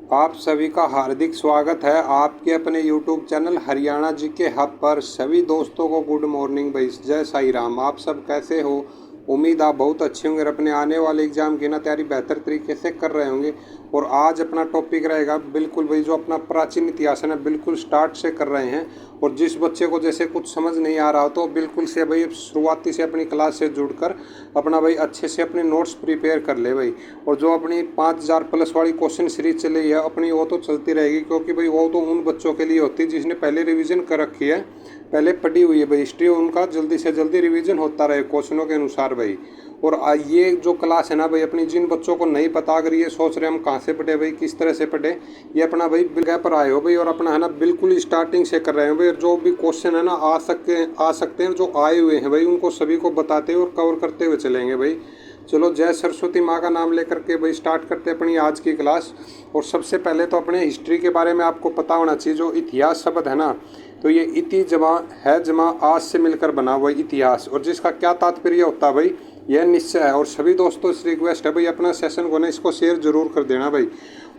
आप सभी का हार्दिक स्वागत है आपके अपने YouTube चैनल हरियाणा जी के हब पर। सभी दोस्तों को गुड मॉर्निंग भाई, जय साई राम। आप सब कैसे हो? उम्मीद आप बहुत अच्छे होंगे और अपने आने वाले एग्जाम की ना तैयारी बेहतर तरीके से कर रहे होंगे। और आज अपना टॉपिक रहेगा बिल्कुल भाई जो अपना प्राचीन इतिहास है ना, बिल्कुल स्टार्ट से कर रहे हैं। और जिस बच्चे को जैसे कुछ समझ नहीं आ रहा हो तो बिल्कुल से भाई शुरुआती से अपनी क्लास से जुड़कर अपना भाई अच्छे से अपने नोट्स प्रिपेयर कर ले भाई। और जो अपनी 5000 प्लस वाली क्वेश्चन सीरीज चली है अपनी, वो तो चलती रहेगी, क्योंकि भाई वो तो उन बच्चों के लिए होती है जिसने पहले रिवीजन कर रखी है, पहले पढ़ी हुई है भाई हिस्ट्री। उनका जल्दी से जल्दी रिवीजन होता रहे क्वेश्चनों के अनुसार भाई। और ये जो क्लास है ना भाई, अपनी जिन बच्चों को नहीं पता, अगर ये सोच रहे हम कहाँ से पढ़े भाई, किस तरह से पढ़े, ये अपना भाई जगह पर आए हो भाई और अपना है ना बिल्कुल स्टार्टिंग से कर रहे हो भाई। और जो भी क्वेश्चन है ना आ सकते हैं जो आए हुए हैं भाई, उनको सभी को बताते और कवर करते हुए चलेंगे भाई। चलो जय सरस्वती माँ का नाम लेकर के भाई स्टार्ट करते हैं अपनी आज की क्लास। और सबसे पहले तो अपने हिस्ट्री के बारे में आपको पता होना चाहिए। जो इतिहास शब्द है ना, तो ये इति जमा है जमा आज से मिलकर बना हुआ इतिहास, और जिसका क्या तात्पर्य होता है भाई, यह निश्चय है। और सभी दोस्तों से रिक्वेस्ट है भाई अपना सेशन को ना इसको शेयर जरूर कर देना भाई,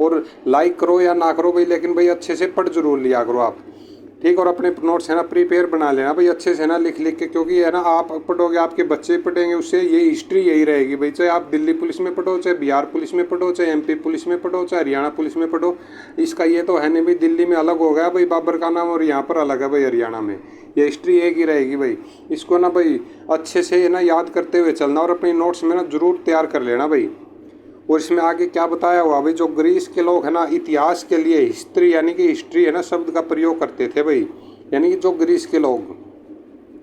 और लाइक करो या ना करो भाई, लेकिन भाई अच्छे से पढ़ जरूर लिया करो आप, ठीक। और अपने नोट्स है ना प्रिपेयर बना लेना भाई अच्छे से ना लिख लिख के, क्योंकि है ना आप पढ़ोगे आपके बच्चे पढ़ेंगे, उससे ये हिस्ट्री यही रहेगी भाई। चाहे आप दिल्ली पुलिस में पढ़ो, चाहे बिहार पुलिस में पढ़ो, चाहे MP पुलिस में पढ़ो, चाहे हरियाणा पुलिस में पढ़ो, इसका ये तो है नहीं भाई दिल्ली में अलग हो गया भाई बाबर का नाम और यहाँ पर अलग है भाई हरियाणा में, ये हिस्ट्री एक ही रहेगी भाई। इसको ना भाई अच्छे से ना याद करते हुए चलना और अपनी नोट्स में ना जरूर तैयार कर लेना भाई। और इसमें आगे क्या बताया हुआ भाई, जो ग्रीस के लोग है ना इतिहास के लिए हिस्ट्री यानी कि हिस्ट्री है ना शब्द का प्रयोग करते थे भाई, यानी कि जो ग्रीस के लोग,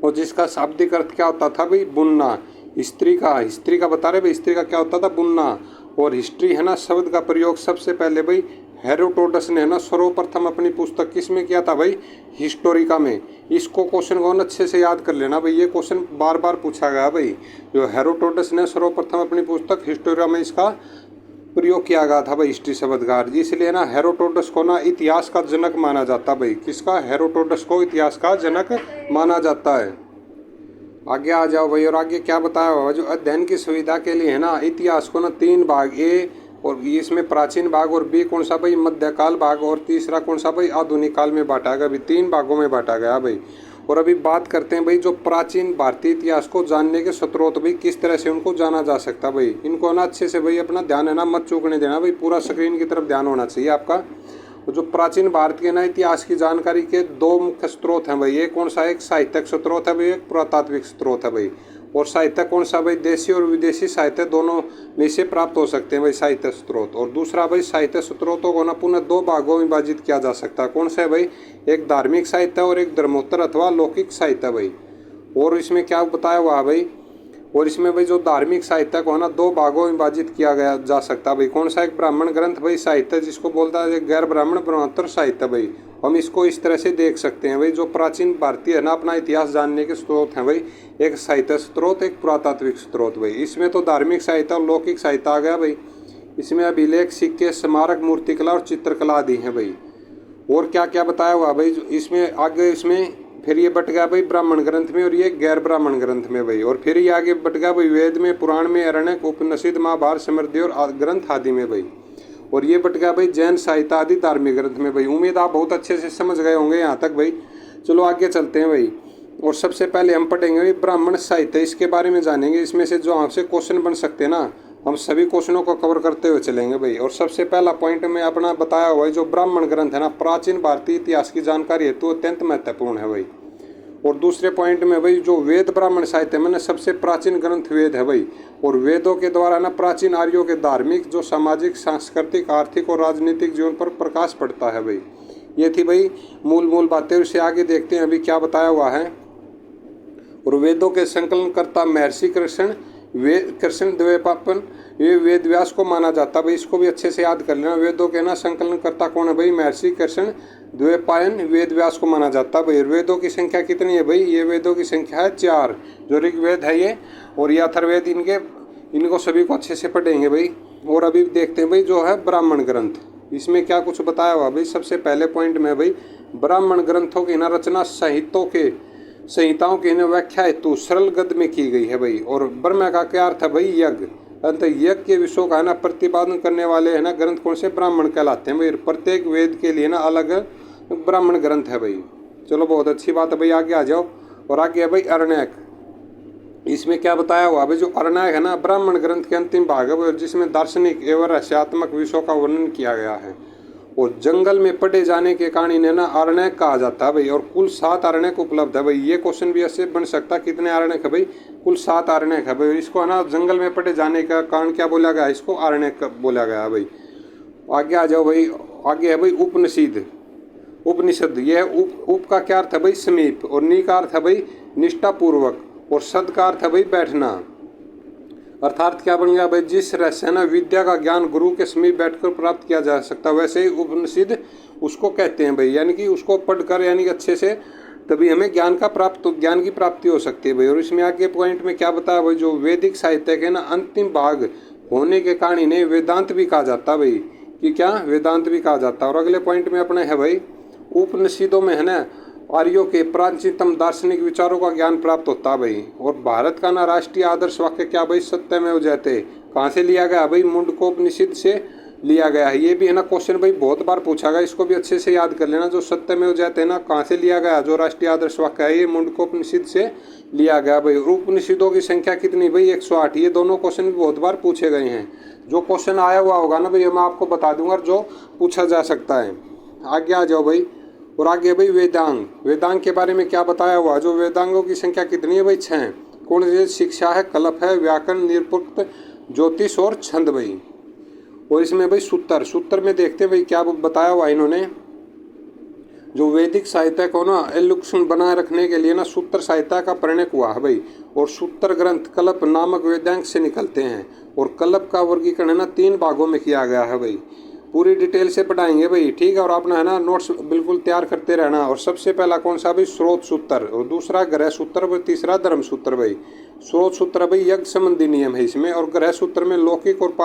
और जिसका शाब्दिक अर्थ क्या होता था भाई, बुनना। हिस्ट्री का बता रहे भाई, हिस्ट्री का क्या होता था, बुनना। और हिस्ट्री है ना शब्द का प्रयोग सबसे पहले भाई हेरोडोटस ने है ना सर्वप्रथम अपनी पुस्तक किस में किया था भाई, हिस्टोरिका में। इसको क्वेश्चन को अच्छे से याद कर लेना भाई, ये क्वेश्चन बार बार पूछा गया भाई। जो हेरोडोटस ने सर्वप्रथम अपनी पुस्तक हिस्टोरिका में इसका प्रयोग किया गया था भाई हिस्ट्री शब्द का। इसलिए ना हेरोडोटस को ना इतिहास का जनक माना जाता भाई। किसका? हेरोडोटस को इतिहास का जनक माना जाता है। आगे आ जाओ भाई, और आगे क्या बताया हुआ, जो अध्ययन की सुविधा के लिए है ना इतिहास को ना 3 भाग, ए और इसमें प्राचीन भाग, और बी कौन सा भाई, मध्यकाल भाग, और तीसरा कौन सा भाई, आधुनिक काल में बांटा गया भाई। 3 भागों में बांटा गया भाई। और अभी बात करते हैं भाई जो प्राचीन भारतीय इतिहास को जानने के स्रोत भाई, किस तरह से उनको जाना जा सकता भाई। इनको ना अच्छे से भाई अपना ध्यान है ना मत चूकने देना भाई, पूरा स्क्रीन की तरफ ध्यान होना चाहिए आपका। जो प्राचीन भारतीय ना इतिहास की जानकारी के 2 मुख्य स्रोत हैं भाई। एक कौन सा, एक साहित्यिक स्रोत है भाई, एक पुरातात्विक स्रोत है भाई। और साहित्य कौन सा भाई, देशी और विदेशी साहित्य दोनों में से प्राप्त हो सकते हैं भाई साहित्य स्रोत। और दूसरा भाई साहित्य स्रोतों को ना पुनः 2 भागों में विभाजित किया जा सकता है। कौन सा है भाई, एक धार्मिक साहित्य और एक धर्मोत्तर अथवा लौकिक साहित्य भाई। और इसमें क्या बताया हुआ है भाई, और इसमें भाई जो धार्मिक साहित्य को है ना 2 भागों में विभाजित किया गया जा सकता है भाई। कौन सा, एक ब्राह्मण ग्रंथ भाई साहित्य जिसको बोलता है, एक गैर ब्राह्मण ब्रह्मोत्तर साहित्य भाई। हम इसको इस तरह से देख सकते हैं भाई। जो प्राचीन भारतीय है ना अपना इतिहास जानने के स्रोत हैं भाई, एक साहित्य स्रोत, एक पुरातात्विक स्रोत भाई। इसमें तो धार्मिक साहित्य और लौकिक साहित्य आ गया भाई। इसमें अभिलेख, सिक्के, स्मारक, मूर्तिकला और चित्रकला आदि हैं भाई। और क्या क्या बताया हुआ भाई इसमें आगे, इसमें फिर ये बट गया भाई ब्राह्मण ग्रंथ में, और ये गैर ब्राह्मण ग्रंथ में भाई। और फिर ये आगे बट गया भाई वेद में, पुराण में, अरण्यक, उपनिषद, महाभारत, समृद्धि और ग्रंथ आदि में भाई। और ये बट गया भाई जैन साहित्य आदि धार्मिक ग्रंथ में भाई। उम्मीद आप बहुत अच्छे से समझ गए होंगे यहाँ तक भाई। चलो आगे चलते हैं भाई। और सबसे पहले हम पढ़ेंगे भाई ब्राह्मण साहित्य, इसके बारे में जानेंगे। इसमें से जो आपसे क्वेश्चन बन सकते हैं ना, हम सभी क्वेश्चनों को कवर करते हुए चलेंगे भाई। और सबसे पहला पॉइंट में अपना बताया हुआ है, जो ब्राह्मण ग्रंथ है ना प्राचीन भारतीय इतिहास की जानकारी हेतु अत्यंत महत्वपूर्ण है भाई। और दूसरे पॉइंट में भाई जो वेद ब्राह्मण साहित्य में ना सबसे प्राचीन ग्रंथ वेद है भाई। और वेदों के द्वारा ना प्राचीन आर्यों के धार्मिक, जो सामाजिक, सांस्कृतिक, आर्थिक और राजनीतिक जीवन पर प्रकाश पड़ता है भाई। ये थी भाई मूल बातें। उससे आगे देखते हैं अभी क्या बताया हुआ है। और वेदों के संकलनकर्ता महर्षि कृष्ण द्वैपायन, ये वेद व्यास को माना जाता है भाई। इसको भी अच्छे से याद कर लेना। वेदों के ना संकलनकर्ता कौन है भाई, महर्षि कृष्ण द्वैपायन वेद व्यास को माना जाता है भाई। वेदों की संख्या कितनी है भाई, ये वेदों की संख्या है 4। जो ऋग्वेद है ये, और ये अथर्ववेद, इनको सभी को अच्छे से पढ़ेंगे भाई। और अभी देखते हैं भाई जो है ब्राह्मण ग्रंथ, इसमें क्या कुछ बताया हुआ भाई। सबसे पहले पॉइंट में भाई ब्राह्मण ग्रंथों की ना रचना संहिताओं की व्याख्या हेतु सरल गद्य में की गई है भाई। और ब्रह्म का क्या अर्थ है भाई, यज्ञ। अंत यज्ञ के विषयों का है ना प्रतिपादन करने वाले है ना ग्रंथ कौन से? ब्राह्मण कहलाते हैं भाई। प्रत्येक वेद के लिए ना अलग ब्राह्मण ग्रंथ है भाई। चलो बहुत अच्छी बात है भाई, आगे आ जाओ। और आगे है भाई अरण्यक। इसमें क्या बताया हुआ भाई? जो अरण्यक है ना ब्राह्मण ग्रंथ के अंतिम भाग है, जिसमें दार्शनिक एवं रहस्यात्मक विषयों का वर्णन किया गया है। और जंगल में पढ़े जाने के कारण इन्हें ना अरण्यक कहा जाता है भाई। और कुल 7 अरण्यक उपलब्ध है भाई। ये क्वेश्चन भी ऐसे बन सकता है, कितने अरण्यक है भाई? कुल 7 अरण्यक है भाई। इसको है ना जंगल में पढ़े जाने का कारण क्या बोला गया? इसको अरण्यक बोला गया भाई। आगे आ जाओ भाई। आगे है भाई उपनिषद। उपनिषद यह उप का क्या अर्थ है भाई? समीप। और नी का अर्थ है भाई निष्ठापूर्वक। और सद का अर्थ है भाई बैठना। अर्थात क्या बन गया भाई? जिस रहस्य ना विद्या का ज्ञान गुरु के समीप बैठकर प्राप्त किया जा सकता है, वैसे ही उपनिषद उसको कहते हैं भाई। यानी कि उसको पढ़कर यानी कि अच्छे से तभी हमें ज्ञान की प्राप्ति हो सकती है भाई। और इसमें आगे पॉइंट में क्या बताया भाई? जो वैदिक साहित्य के ना अंतिम भाग होने के कारण इन्हें वेदांत भी कहा जाता है भाई। कि क्या? वेदांत भी कहा जाता है। और अगले पॉइंट में अपने है भाई उपनिषदों में है ना आर्यों के प्राचीनतम दार्शनिक विचारों का ज्ञान प्राप्त होता है भाई। और भारत का ना राष्ट्रीय आदर्श वाक्य क्या भाई? सत्यमेव जयते। कहाँ से लिया गया भाई? मुंडकोपनिषद से लिया गया है। ये भी है ना क्वेश्चन भाई बहुत बार पूछा गया, इसको भी अच्छे से याद कर लेना। जो सत्यमेव जयते ना कहाँ से लिया गया? जो राष्ट्रीय आदर्श वाक्य है ये मुंडकोपनिषद से लिया गया भाई। उपनिषदों की संख्या कितनी भाई? 108। ये दोनों क्वेश्चन भी बहुत बार पूछे गए हैं। जो क्वेश्चन आया हुआ होगा ना भाई मैं आपको बता दूंगा जो पूछा जा सकता है। आगे आ जाओ भाई। और आगे भाई वेदांग। वेदांग के बारे में क्या बताया हुआ? जो वेदांगों की संख्या कितनी है भाई? 6। कौन सी? शिक्षा है, कल्प है, व्याकरण, निरुक्त, ज्योतिष और छंद भाई। और इसमें भाई सूत्र में देखते हैं भाई क्या बताया हुआ इन्होंने। जो वैदिक साहित्य को ना एलुक्षण बनाए रखने के लिए ना सूत्र साहित्य का परिणय हुआ है भाई। और सूत्र ग्रंथ कल्प नामक वेदांग से निकलते हैं। और कल्प का वर्गीकरण ना 3 भागों में किया गया है भाई। पूरी डिटेल से पढ़ाएंगे भाई, ठीक है। और अपना है ना नोट्स बिल्कुल तैयार करते रहना। और सबसे पहला कौन सा भाई? स्रोत सूत्र। और दूसरा ग्रह सूत्र और तीसरा धर्म सूत्र भाई। स्रोत सूत्र भाई यज्ञ संबंधी नियम है इसमें। और ग्रह सूत्र में लौकिक और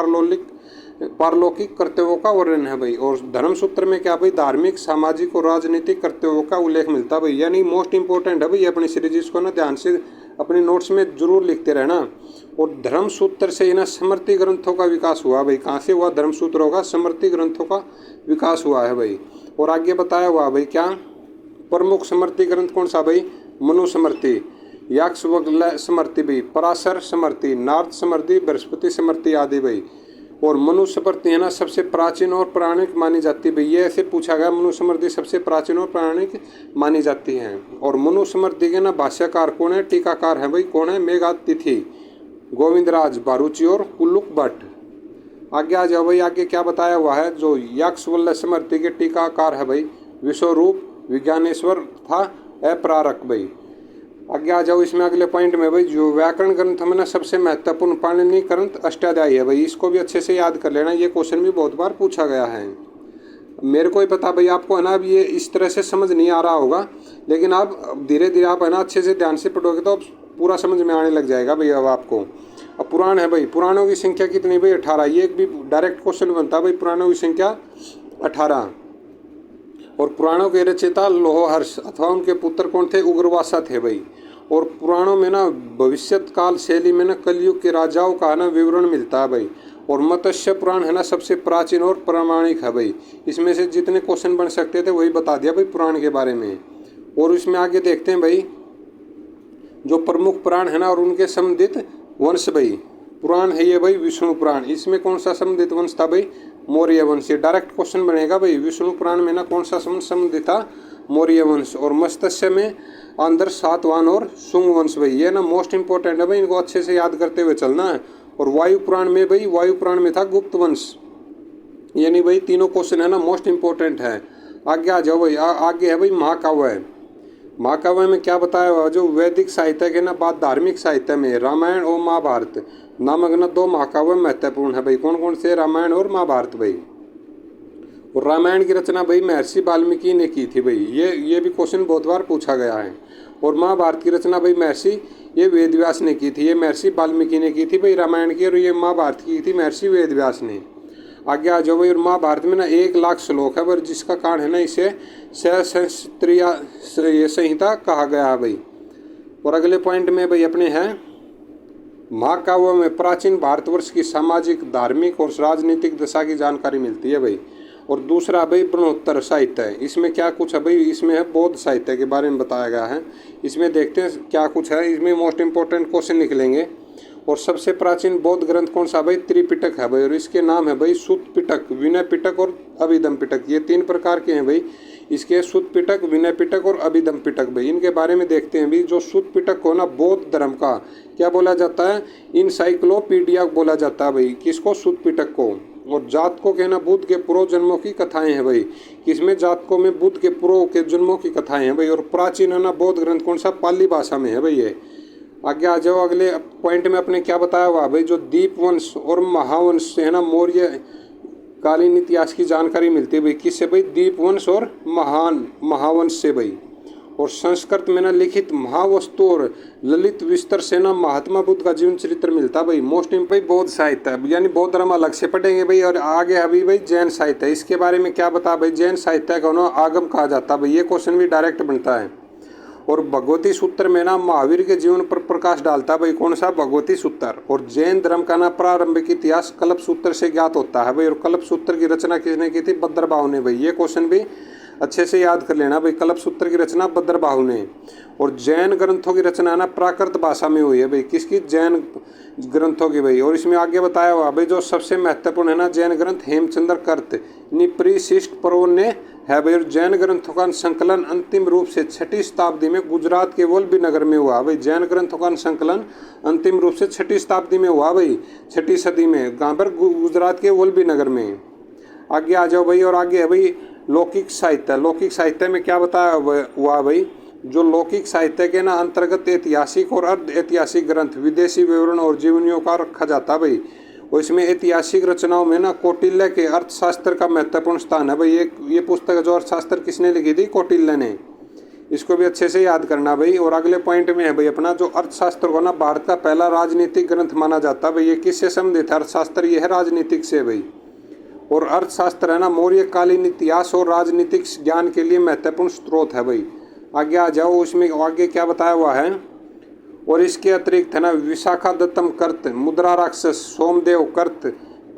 पारलौकिक कर्तव्यों का वर्णन है भाई। और धर्म सूत्र में क्या भाई? धार्मिक, सामाजिक और राजनीतिक कर्तव्यों का उल्लेख मिलता है भाई। यानी मोस्ट इंपॉर्टेंट है भाई अपनी सीरीज को ना ध्यान से अपने नोट्स में जरूर लिखते रहना। और धर्म सूत्र से ना स्मृति ग्रंथों का विकास हुआ भाई। कहाँ से हुआ? धर्म सूत्रों का स्मृति ग्रंथों का विकास हुआ है भाई। और आगे बताया हुआ भाई क्या? प्रमुख स्मृति ग्रंथ कौन सा भाई? मनुस्मृति, याज्ञवल्क्य स्मृति भाई, पराशर स्मृति, नारद स्मृति, बृहस्पति स्मृति आदि भाई। और मनुस्मृति है ना सबसे प्राचीन और पौराणिक मानी जाती है भाई। ये ऐसे पूछा गया, मनुस्मृति सबसे प्राचीन और पौराणिक मानी जाती है। और मनुस्मृति के ना भाष्यकार कौन है? टीकाकार है भाई। कौन है? मेघातिथि, गोविंदराज बारूची और कुल्लुक भट्ट। आगे आ जाओ भाई। आगे क्या बताया हुआ है? जो याज्ञवल्क्य स्मृति के टीकाकार है भाई विश्वरूप, विज्ञानेश्वर था अप्रारक भाई। आगे आ जाओ। इसमें अगले पॉइंट में भाई जो व्याकरण ग्रंथ में ना सबसे महत्वपूर्ण पाणिनि ग्रंथ अष्टाध्यायी है भाई। इसको भी अच्छे से याद कर लेना, ये क्वेश्चन भी बहुत बार पूछा गया है। मेरे को ही पता भाई आपको है ना अब ये इस तरह से समझ नहीं आ रहा होगा, लेकिन आप धीरे धीरे आप है ना अच्छे से ध्यान से पढ़ोगे तो पूरा समझ में आने लग जाएगा भाई अब आपको। अब पुराण है भाई। पुराणों की संख्या कितनी भाई? 18। ये एक भी डायरेक्ट क्वेश्चन बनता है भाई। पुराणों की संख्या 18। और पुराणों के रचयिता लोहहर्ष अथवा उनके पुत्र कौन थे? उग्रवासा थे भाई। और पुराणों में ना भविष्यत काल शैली में ना कलयुग के राजाओं का ना विवरण मिलता है भाई। और मत्स्य पुराण है ना सबसे प्राचीन और प्रामाणिक है भाई। इसमें से जितने क्वेश्चन बन सकते थे वही बता दिया भाई पुराण के बारे में। और इसमें आगे देखते हैं भाई जो प्रमुख पुराण है ना और उनके संबंधित वंश भाई। पुराण है ये भाई विष्णु पुराण। इसमें कौन सा संबंधित वंश था भाई? मौर्य वंश। ये डायरेक्ट क्वेश्चन बनेगा भाई। विष्णु पुराण में ना कौन सा संबंधित था? मौर्य वंश। और मत्स्य में अंदर सातवाहन और शुंग वंश भाई। ये ना मोस्ट इंपॉर्टेंट है भाई, इनको अच्छे से याद करते हुए चलना है। और वायु पुराण में भाई, वायु पुराण में था गुप्त वंश। यानी भाई तीनों क्वेश्चन है ना मोस्ट इंपॉर्टेंट है। आगे आ जाओ भाई। आगे है भाई महाकाव्य। महाकाव्य में क्या बताया हुआ? जो वैदिक साहित्य के ना बाद धार्मिक साहित्य में रामायण और महाभारत नामक ना 2 महाकाव्य महत्वपूर्ण है भाई। कौन कौन से? रामायण और महाभारत भाई। और रामायण की रचना भाई महर्षि वाल्मीकि ने की थी भाई। ये भी क्वेश्चन बहुत बार पूछा गया है। और महाभारत की रचना भाई ये वेदव्यास ने की थी। ये महर्षि वाल्मीकि ने की थी भाई रामायण की। और ये महाभारत की थी महर्षि वेदव्यास ने। आगे आ जाओ भाई। और महाभारत में ना 1,00,000 श्लोक है पर जिसका कारण है ना इसे सहस्त्रीय संहिता कहा गया है भाई। और अगले पॉइंट में भाई अपने हैं महाकाव्य में प्राचीन भारतवर्ष की सामाजिक, धार्मिक और राजनीतिक दशा की जानकारी मिलती है भाई। और दूसरा भाई बनोत्तर साहित्य है। इसमें क्या कुछ है भाई, इसमें है बौद्ध साहित्य के बारे में बताया गया है। इसमें देखते हैं क्या कुछ है, इसमें मोस्ट इंपॉर्टेंट क्वेश्चन निकलेंगे। और सबसे प्राचीन बौद्ध ग्रंथ कौन सा भाई, त्रिपिटक है भाई। और इसके नाम है भाई सुत्त पिटक, विनय पिटक और अभिधम पिटक। ये 3 प्रकार के हैं भाई इसके, सुत्त पिटक, विनय पिटक और अभिधम पिटक भाई। इनके बारे में देखते हैं भाई। जो सुत्त पिटक को ना बौद्ध धर्म का क्या बोला जाता है, इनसाइक्लोपीडिया बोला जाता है भाई। किसको, सुत्त पिटक को। और जातकों के ना बुद्ध के पूर्व जन्मों की कथाएं हैं भाई। किसमें, जातकों में बुद्ध के पूर्व के जन्मों की कथाएं हैं भाई। और प्राचीन है ना बौद्ध ग्रंथ कौन सा, पाली भाषा में है भाई ये। आगे आ जाओ, अगले पॉइंट में अपने क्या बताया हुआ भाई। जो दीपवंश और महावंश से है ना मौर्य कालीन इतिहास की जानकारी मिलती है भाई। किससे भाई, दीपवंश और महावंश से भाई। और संस्कृत में ना लिखित महावस्तु और ललित विस्तर से ना महात्मा बुद्ध का जीवन चरित्र मिलता भाई। मोस्ट भाई बौद्ध साहित्य है, यानी बौद्ध धर्म अलग से पढ़ेंगे भाई। और आगे अभी भाई जैन साहित्य है। इसके बारे में क्या बता भाई, जैन साहित्य का ना आगम कहा जाता है भाई। ये क्वेश्चन भी डायरेक्ट बनता है। और भगवती सूत्र में ना महावीर के जीवन पर प्रकाश डालता भाई। कौन सा, भगवती सूत्र। और जैन धर्म का ना प्रारंभिक इतिहास कल्प सूत्र से ज्ञात होता है भाई। और कल्प सूत्र की रचना किसने की थी, भद्रबाहु ने भाई। ये क्वेश्चन भी अच्छे से याद कर लेना भाई। कल्प सूत्र की रचना भद्रबाहु ने। और जैन ग्रंथों की रचना ना प्राकृत भाषा में हुई है भाई। किसकी, जैन ग्रंथों की भाई। और इसमें आगे बताया हुआ भाई जो सबसे महत्वपूर्ण है ना जैन ग्रंथ, हेमचंद्र कर्त निप्रिशिष्ट पर्व ने है भाई। और जैन ग्रंथों का संकलन अंतिम रूप से 6ठी शताब्दी में गुजरात के वल्लभी नगर में हुआ भाई। जैन ग्रंथों का संकलन अंतिम रूप से 6ठी शताब्दी में हुआ भाई, 6ठी सदी में। कहाँ पर, गुजरात के वल्लभी नगर में। आगे आ जाओ भाई। और आगे है भाई लौकिक साहित्य। लौकिक साहित्य में क्या बताया हुआ भाई। जो लौकिक साहित्य के ना अंतर्गत ऐतिहासिक और अर्ध ऐतिहासिक ग्रंथ, विदेशी विवरण और जीवनियों का रखा जाता भाई। और इसमें ऐतिहासिक रचनाओं में ना कौटिल्य के अर्थशास्त्र का महत्वपूर्ण स्थान है भाई। ये पुस्तक जो अर्थशास्त्र किसने लिखी थी, कौटिल्य ने। इसको भी अच्छे से याद करना भाई। और अगले पॉइंट में है भाई अपना, जो अर्थशास्त्र को ना भारत का पहला राजनीतिक ग्रंथ माना जाता है भाई। ये किससे संबंधित है, अर्थशास्त्र ये है राजनीतिक से भाई। और अर्थशास्त्र है ना मौर्यकालीन इतिहास और राजनीतिक ज्ञान के लिए महत्वपूर्ण स्रोत है भाई। आगे आ जाओ, उसमें आगे क्या बताया हुआ है। और इसके अतिरिक्त है ना विशाखा दत्तम कर्त, मुद्रा राक्षस, सोमदेव कर्त,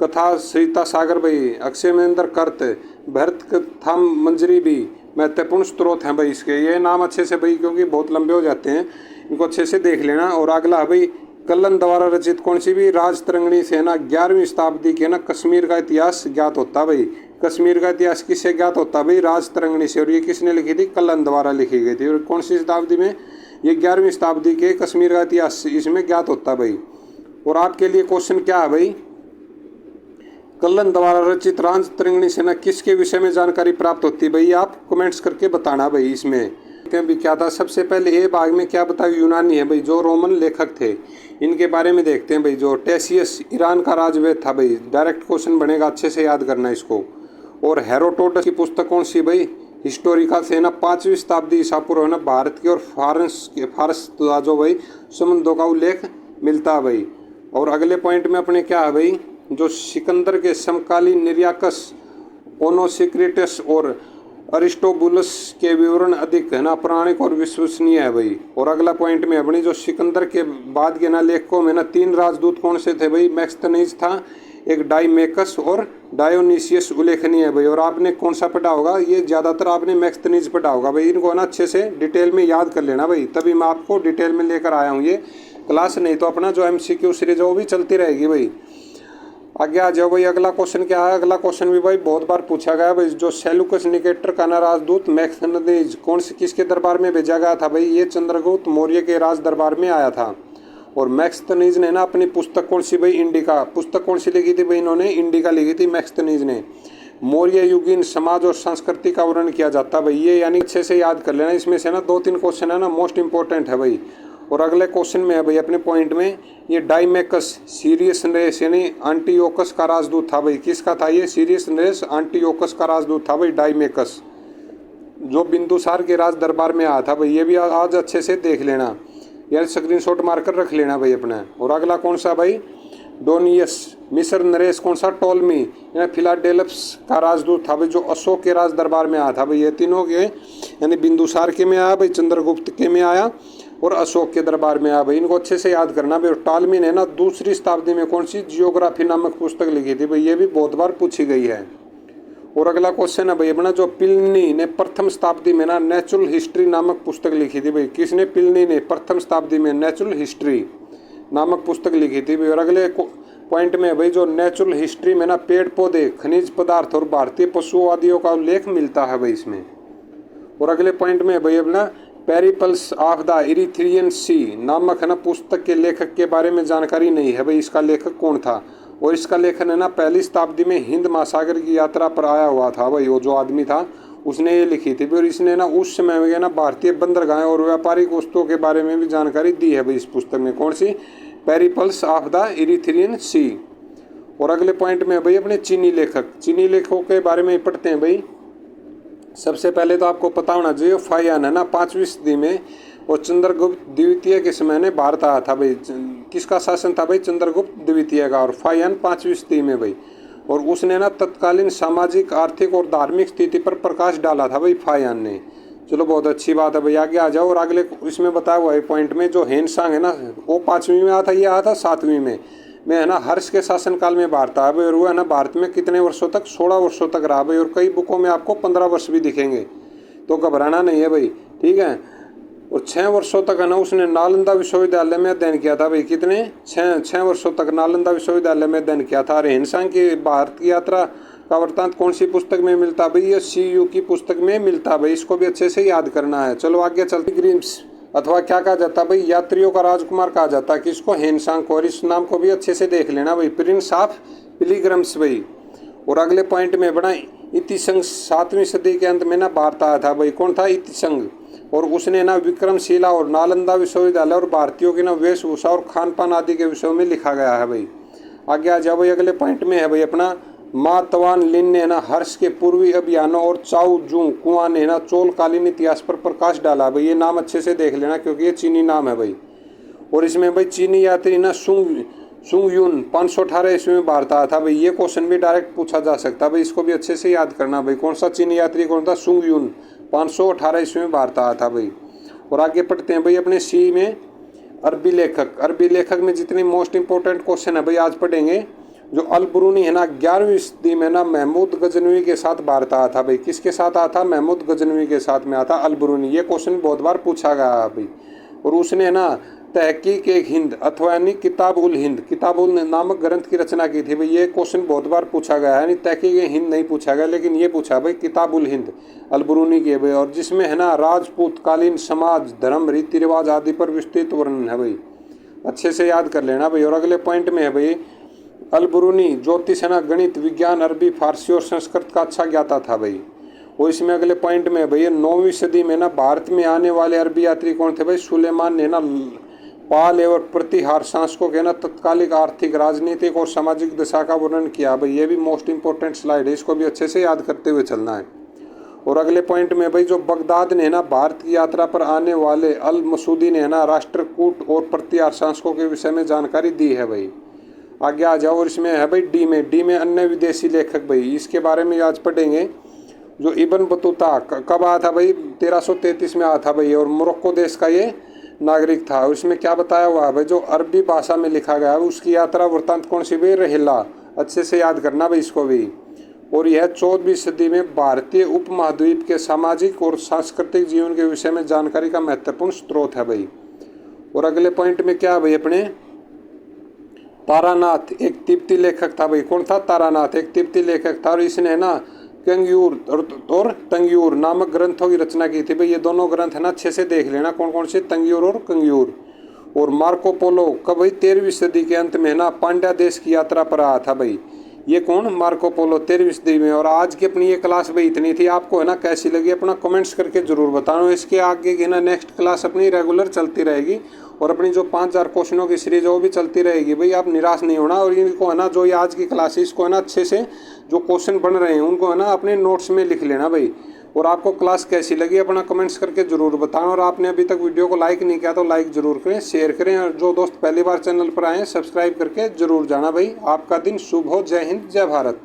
कथा सरिता सागर भाई, अक्षयमेंद्र कर्त, भरत कथाम मंजरी भी महत्वपूर्ण स्रोत हैं भाई इसके। ये नाम अच्छे से भाई, क्योंकि बहुत लंबे हो जाते हैं, इनको अच्छे से देख लेना। और अगला भाई कल्लन द्वारा रचित कौन सी भी राजतरंगिणी से ना 11वीं शताब्दी के ना कश्मीर का इतिहास ज्ञात होता भाई। कश्मीर का इतिहास किससे ज्ञात होता भाई, राजतरंगिणी से। और ये किसने लिखी थी, कल्लन द्वारा लिखी गई थी। और कौन सी शताब्दी में, ये 11वीं शताब्दी के कश्मीर का इतिहास इसमें ज्ञात होता भाई। और आपके लिए क्वेश्चन क्या है भाई, कल्लन द्वारा रचित राजतरंगिणी से ना किसके विषय में जानकारी प्राप्त होती है भाई। आप कमेंट्स करके बताना भाई। इसमें भी क्या था, सबसे पहले ए भाग में क्या बताया, यूनानी है भाई, जो रोमन लेखक थे। इनके बारे में देखते हैं भाई। जो टेसियस ईरान का राजवैद था भाई। डायरेक्ट क्वेश्चन बनेगा, अच्छे से याद करना इसको। और हेरोडोटस की पुस्तक कौन सी भाई, हिस्टोरिकल से ना 5वीं शताब्दी ईसा पूर्व ना भारत की और फारस जो भाई संबंधों का उल्लेख मिलता है भाई। और अगले पॉइंट में अपने क्या है भाई, जो सिकंदर के समकालीन निरियाकस, ओनोसिक्रिटस और अरिस्टोबुलस के विवरण अधिक है ना पौराणिक और विश्वसनीय है भाई। और अगला पॉइंट में अपनी जो सिकंदर के बाद के ना लेखकों में ना 3 राजदूत कौन से थे भाई, मैक्सथनीज था, एक डाइमेकस और डायोनिसियस उल्लेखनीय है भाई। और आपने कौन सा पढ़ा होगा, ये ज़्यादातर आपने मैक्सथनीज पढ़ा होगा भाई। इनको ना अच्छे से डिटेल में याद कर लेना भाई, तभी मैं आपको डिटेल में लेकर आया हूँ ये क्लास। नहीं तो अपना जो MCQ सीरीज है वो भी चलती रहेगी भाई। आगे आ जाओ भाई। अगला क्वेश्चन क्या है, अगला क्वेश्चन भी भाई बहुत बार पूछा गया भाई। जो सेल्यूकस निकेटर का ना राजदूत मैक्सथनीज कौन से किसके दरबार में भेजा गया था भाई, ये चंद्रगुप्त मौर्य के राज दरबार में आया था। और मैक्सथनीज ने ना अपनी पुस्तक कौन सी भाई, इंडिका। पुस्तक कौन सी लिखी थी भाई इन्होंने, इंडिका लिखी थी मैक्सथनीज ने। मौर्य युगीन समाज और संस्कृति का वर्णन किया जाता है भाई। ये यानी अच्छे से याद कर लेना। इसमें से ना 2-3 क्वेश्चन है ना मोस्ट इंपॉर्टेंट है भाई। और अगले क्वेश्चन में है भाई अपने पॉइंट में, ये डाइमेकस सीरियस नरेस यानी एंटियोकस का राजदूत था भाई। किसका था ये, सीरियस नरेस एंटियोकस का राजदूत था भाई डाइमेकस, जो बिंदुसार के राज दरबार में आया था भाई। ये भी आज अच्छे से देख लेना, यार स्क्रीनशॉट मारकर रख लेना भाई अपना। और अगला कौन सा भाई, डोनियस मिस्र नरेश कौन सा, टोलमी यानी फिलाडेल्फस का राजदूत था भाई, जो अशोक के राज दरबार में आया था भाई। ये तीनों के यानी बिंदुसार के में आया भाई, चंद्रगुप्त के में आया और अशोक के दरबार में आया भाई। इनको अच्छे से याद करना भाई। और टालमी ने ना दूसरी शताब्दी में कौन सी जियोग्राफी नामक पुस्तक लिखी थी भाई, ये भी बहुत बार पूछी गई है। और अगला क्वेश्चन है भाई अपना, जो प्लिनी ने प्रथम शताब्दी में ना नेचुरल हिस्ट्री नामक पुस्तक लिखी थी भाई। किसने? प्लिनी ने प्रथम शताब्दी में नेचुरल हिस्ट्री नामक पुस्तक लिखी थी भाई। और अगले पॉइंट में भाई, जो नेचुरल हिस्ट्री में ना पेड़ पौधे, खनिज पदार्थ और भारतीय पशुओं आदियों का उल्लेख मिलता है भाई इसमें। और अगले पॉइंट में भाई अपना, पेरिपल्स ऑफ द इरिथ्रियन सी नामक है ना पुस्तक के लेखक के बारे में जानकारी नहीं है भाई, इसका लेखक कौन था। और इसका लेखन है ना पहली शताब्दी में हिंद महासागर की यात्रा पर आया हुआ था भाई, वो जो आदमी था उसने ये लिखी थी। और इसने ना उस समय में ना भारतीय बंदरगाहें और व्यापारिक वस्तुओं के बारे में भी जानकारी दी है भाई इस पुस्तक में। कौन सी? पेरिपल्स ऑफ द इरिथ्रियन सी। और अगले पॉइंट में भाई अपने चीनी लेखकों के बारे में पढ़ते हैं भाई। सबसे पहले तो आपको पता होना चाहिए, फाहियान है ना 5वीं सदी में, और चंद्रगुप्त द्वितीय के समय ने भारत आया था भाई। किसका शासन था भाई? चंद्रगुप्त द्वितीय का। और फाहियान 5वीं सदी में भाई। और उसने ना तत्कालीन सामाजिक, आर्थिक और धार्मिक स्थिति पर प्रकाश डाला था भाई फाहियान ने। चलो बहुत अच्छी बात है भाई, आगे आ जाओ। और अगले इसमें बताया हुआ है पॉइंट में, जो हेनसांग है ना वो 5वीं में आया था, ये आया था 7वीं में है ना हर्ष के शासनकाल में भारत आया भाई। और वो है ना भारत में कितने वर्षों तक? 16 वर्षों तक रहा भाई। और कई बुकों में आपको 15 वर्ष भी दिखेंगे, तो घबराना नहीं है भाई, ठीक है। और 6 वर्षों तक है ना उसने नालंदा विश्वविद्यालय में अध्ययन किया था भाई। कितने? 6 वर्षों तक नालंदा विश्वविद्यालय में अध्ययन किया था। और हेनसांग की भारत की यात्रा का वृत्तांत कौन सी पुस्तक में मिलता भाई? ये CU की पुस्तक में मिलता भाई, इसको भी अच्छे से याद करना है। चलो आगे चलते। ग्रिम्स अथवा क्या कहा जाता भाई? यात्रियों का राजकुमार कहा जाता है किसको? हेनसांग को। और इस नाम को भी अच्छे से देख लेना भाई, प्रिंस ऑफ पिलग्रिम्स भाई। और अगले पॉइंट में बना, इतिसंग 7वीं सदी के अंत में ना भारत आया था भाई। कौन था? इतिसंग। और उसने ना विक्रमशिला और नालंदा विश्वविद्यालय और भारतीयों की ना वेशभूषा और खान पान आदि के विषयों में लिखा गया है भाई। आगे आ जाओ भाई। अगले पॉइंट में है भाई अपना, मा तवान लिन ने ना हर्ष के पूर्वी अभियानों और चाउ जू कुआं ने ना चोलकालीन इतिहास पर प्रकाश डाला भाई। ये नाम अच्छे से देख लेना क्योंकि ये चीनी नाम है भाई। और इसमें भाई चीनी यात्री ना सुंग यून 518 ईस्वी में भारत आया था भाई। ये क्वेश्चन भी डायरेक्ट पूछा जा सकता है भाई, इसको भी अच्छे से याद करना भाई। कौन सा चीनी यात्री कौन था? सुंग यून 518 ईस्वी में भारत आया था भाई। और आगे पढ़ते हैं भाई अपने सी में, अरबी लेखक में जितने मोस्ट इंपोर्टेंट क्वेश्चन है भाई आज पढ़ेंगे। जो अलबरूनी है ना 11वीं सदी में ना महमूद गजनवी के साथ भारत आया था भाई। किसके साथ आया था? महमूद गजनवी के साथ में आया था अलबरूनी। ये क्वेश्चन बहुत बार पूछा गया है भाई। और उसने ना तहकीक एक हिंद अथवा यानी किताब उल हिंद नामक ग्रंथ की रचना की थी भाई। ये क्वेश्चन बहुत बार पूछा गया है, यानी तहकीक हिंद नहीं पूछा गया, लेकिन ये पूछा भाई किताब उल हिंद अलबरूनी की है भाई। और जिसमें है ना राजपूत कालीन समाज, धर्म, रीति रिवाज आदि पर विस्तृत वर्णन है भाई, अच्छे से याद कर लेना भाई। और अगले पॉइंट में है भाई, अलबरूनी ज्योतिष है ना गणित, विज्ञान, अरबी, फारसी और संस्कृत का अच्छा ज्ञाता था भाई। और इसमें अगले पॉइंट में भाई 9वीं सदी में ना भारत में आने वाले अरबी यात्री कौन थे भाई? सुलेमान ने ना पाल एवं प्रतिहार सांसकों के ना तत्कालिक आर्थिक, राजनीतिक और सामाजिक दशा का वर्णन किया भाई। ये भी मोस्ट इंपोर्टेंट स्लाइड है, इसको भी अच्छे से याद करते हुए चलना है। और अगले पॉइंट में भाई जो बगदाद ने ना भारत की यात्रा पर आने वाले अल मसूदी ने ना राष्ट्रकूट और प्रतिहार सांसकों के विषय में जानकारी दी है भाई। आगे आ जाओ। और इसमें है भाई डी में अन्य विदेशी लेखक भाई, इसके बारे में आज पढ़ेंगे। जो इब्न बतूता कब आया था भाई? 1333 में आया था भाई। और मोरक्को देश का ये नागरिक था। और इसमें क्या बताया हुआ है भाई? जो अरबी भाषा में लिखा गया है उसकी यात्रा वृत्तांत कौन सी भाई? रहिला। अच्छे से याद करना भाई इसको भी। और यह 14वीं सदी में भारतीय उपमहाद्वीप के सामाजिक और सांस्कृतिक जीवन के विषय में जानकारी का महत्वपूर्ण स्रोत है भाई। और अगले पॉइंट में क्या है भाई अपने, तारानाथ एक तिब्बती लेखक था भाई। कौन था? तारानाथ एक तिब्बती लेखक था। और इसने ना कंग्यूर और तंग्यूर नामक ग्रंथों की रचना की थी भाई। ये दोनों ग्रंथ है ना अच्छे से देख लेना कौन कौन से, तंग्यूर और कंग्यूर। और मार्को पोलो कब भाई? 13वीं सदी के अंत में ना पांड्या देश की यात्रा पर आया था भाई। ये कौन? मार्को पोलो 13वीं सदी में। और आज की अपनी ये क्लास भाई इतनी थी, आपको है ना कैसी लगी अपना कमेंट्स करके जरूर बताना। इसके आगे की ना नेक्स्ट क्लास अपनी रेगुलर चलती रहेगी और अपनी जो 5000 क्वेश्चनों की सीरीज है वो भी चलती रहेगी भाई। आप निराश नहीं होना। और इनको है ना जो ये आज की क्लास है इसको है ना अच्छे से जो क्वेश्चन बन रहे हैं उनको है ना अपने नोट्स में लिख लेना भाई। और आपको क्लास कैसी लगी अपना कमेंट्स करके जरूर बताना। और आपने अभी तक वीडियो को लाइक नहीं किया तो लाइक जरूर करें, शेयर करें। और जो दोस्त पहली बार चैनल पर आए हैं सब्सक्राइब करके जरूर जाना भाई। आपका दिन शुभ हो। जय हिंद, जय भारत।